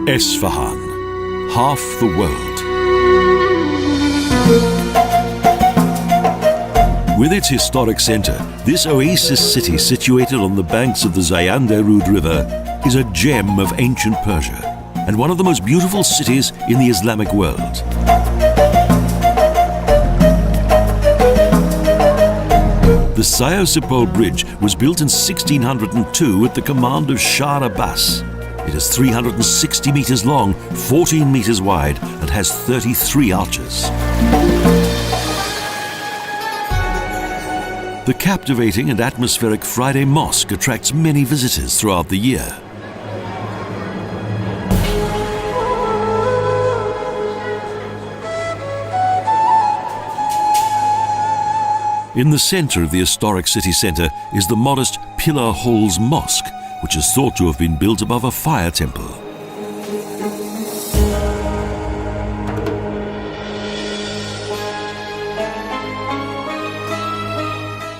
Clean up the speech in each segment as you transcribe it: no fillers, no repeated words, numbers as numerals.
Isfahan, half the world. With its historic centre, this oasis city situated on the banks of the Zayanderud River is a gem of ancient Persia and one of the most beautiful cities in the Islamic world. The Sayosipol Bridge was built in 1602 at the command of Shah Abbas. It is 360 meters long, 14 meters wide, and has 33 arches. The captivating and atmospheric Friday Mosque attracts many visitors throughout the year. In the center of the historic city center is the modest Pillar Halls Mosque, which is thought to have been built above a fire temple.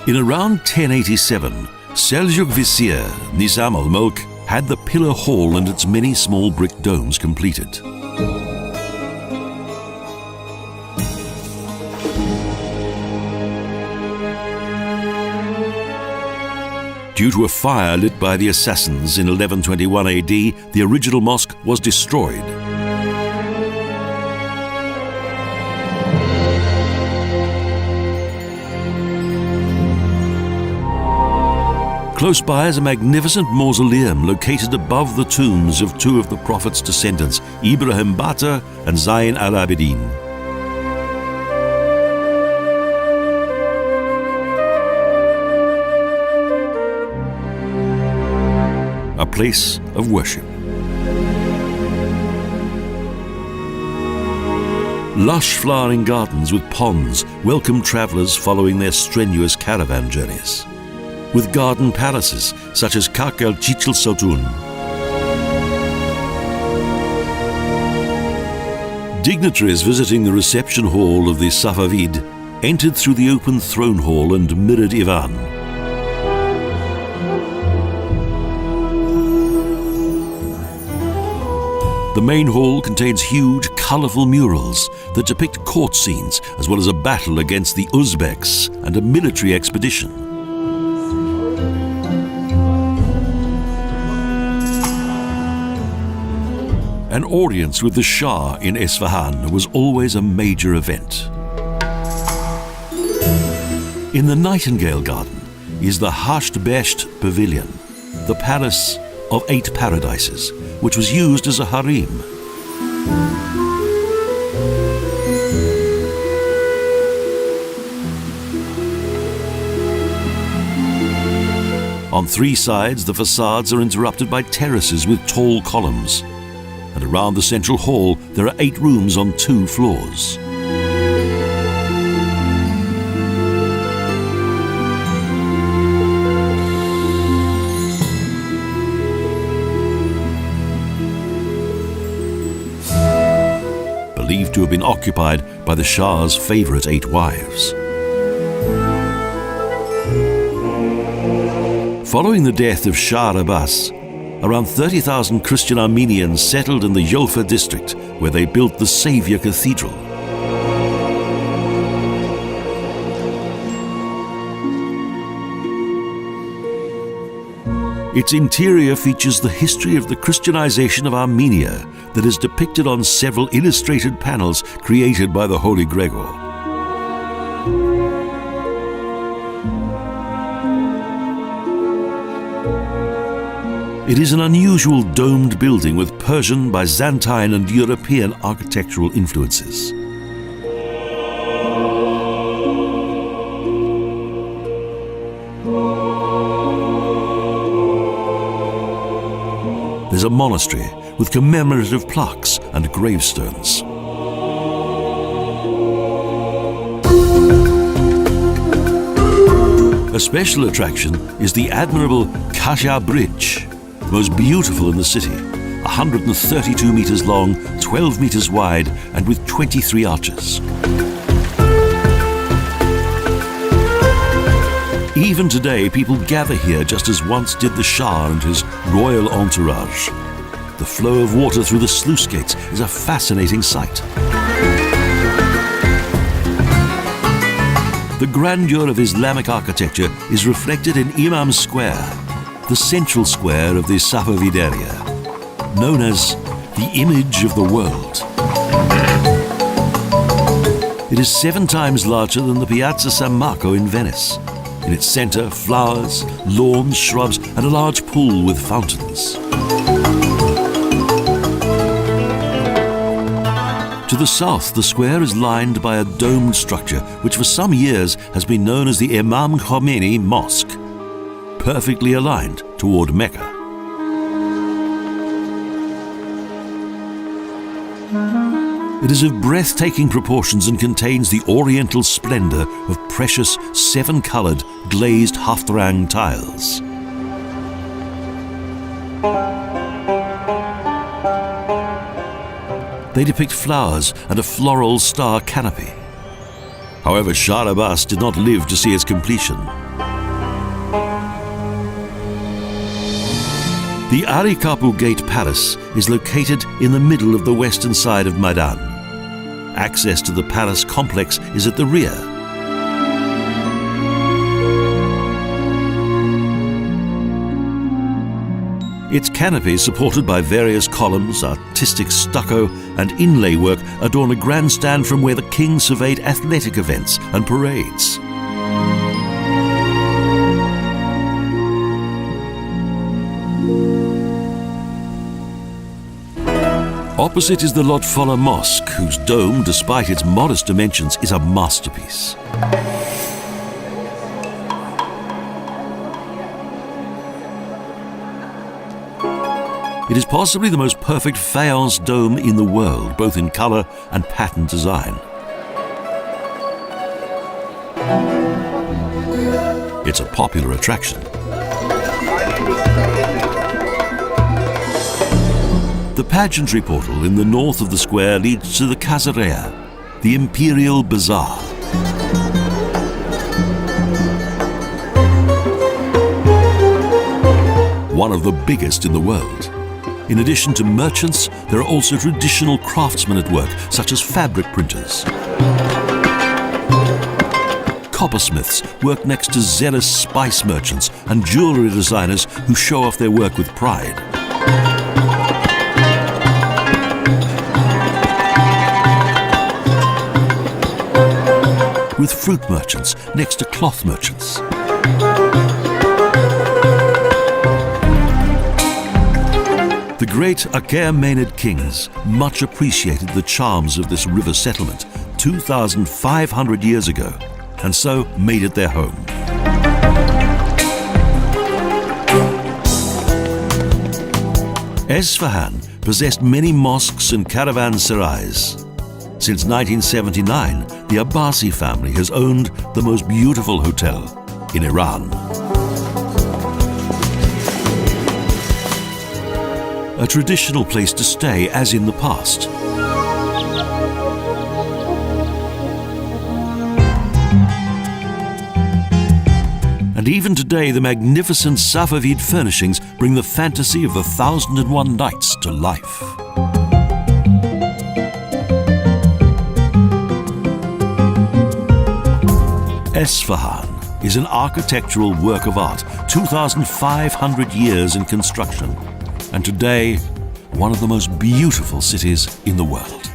In around 1087, Seljuk Vizier Nizam al-Mulk had the Pillar Hall and its many small brick domes completed. Due to a fire lit by the assassins in 1121 AD, the original mosque was destroyed. Close by is a magnificent mausoleum located above the tombs of two of the Prophet's descendants, Ibrahim Bata and Zayn al-Abidin. A place of worship. Lush flowering gardens with ponds welcome travellers following their strenuous caravan journeys, with garden palaces such as Kak el Chichil Sotun. Dignitaries visiting the reception hall of the Safavid entered through the open throne hall and mirrored Ivan. The main hall contains huge, colourful murals that depict court scenes, as well as a battle against the Uzbeks and a military expedition. An audience with the Shah in Isfahan was always a major event. In the Nightingale Garden is the Hasht Besht Pavilion, the palace of 8 paradises, which was used as a harem. On 3 sides, the facades are interrupted by terraces with tall columns, and around the central hall there are 8 rooms on 2 floors. Believed to have been occupied by the Shah's favourite 8 wives. Following the death of Shah Abbas, around 30,000 Christian Armenians settled in the Yolfa district, where they built the Saviour Cathedral. Its interior features the history of the Christianization of Armenia that is depicted on several illustrated panels created by the Holy Gregor. It is an unusual domed building with Persian, Byzantine and European architectural influences. There's a monastery with commemorative plaques and gravestones. A special attraction is the admirable Kasha Bridge, the most beautiful in the city, 132 meters long, 12 meters wide, and with 23 arches. Even today, people gather here just as once did the Shah and his royal entourage. The flow of water through the sluice gates is a fascinating sight. The grandeur of Islamic architecture is reflected in Imam Square, the central square of the Safavid area, known as the image of the world. It is 7 times larger than the Piazza San Marco in Venice. In its center, flowers, lawns, shrubs, and a large pool with fountains. To the south, the square is lined by a domed structure which for some years has been known as the Imam Khomeini Mosque, perfectly aligned toward Mecca. It is of breathtaking proportions and contains the oriental splendor of precious 7-colored glazed Haftarang tiles. They depict flowers and a floral star canopy. However, Shah Abbas did not live to see its completion. The Ali Kapur Gate Palace is located in the middle of the western side of Maidan. Access to the palace complex is at the rear. Its canopy, supported by various columns, artistic stucco and inlay work, adorn a grandstand from where the king surveyed athletic events and parades. Opposite is the Lotfolla Mosque, whose dome, despite its modest dimensions, is a masterpiece. It is possibly the most perfect faience dome in the world, both in color and pattern design. It's a popular attraction. The pageantry portal in the north of the square leads to the Kazareya, the Imperial Bazaar. One of the biggest in the world. In addition to merchants, there are also traditional craftsmen at work, such as fabric printers. Coppersmiths work next to zealous spice merchants and jewelry designers who show off their work with pride. With fruit merchants next to cloth merchants. The great Achaemenid kings much appreciated the charms of this river settlement 2,500 years ago, and so made it their home. Isfahan possessed many mosques and caravanserais. Since 1979, the Abbasi family has owned the most beautiful hotel in Iran. A traditional place to stay as in the past. And even today, the magnificent Safavid furnishings bring the fantasy of the 1001 Nights to life. Isfahan is an architectural work of art, 2,500 years in construction, and today, one of the most beautiful cities in the world.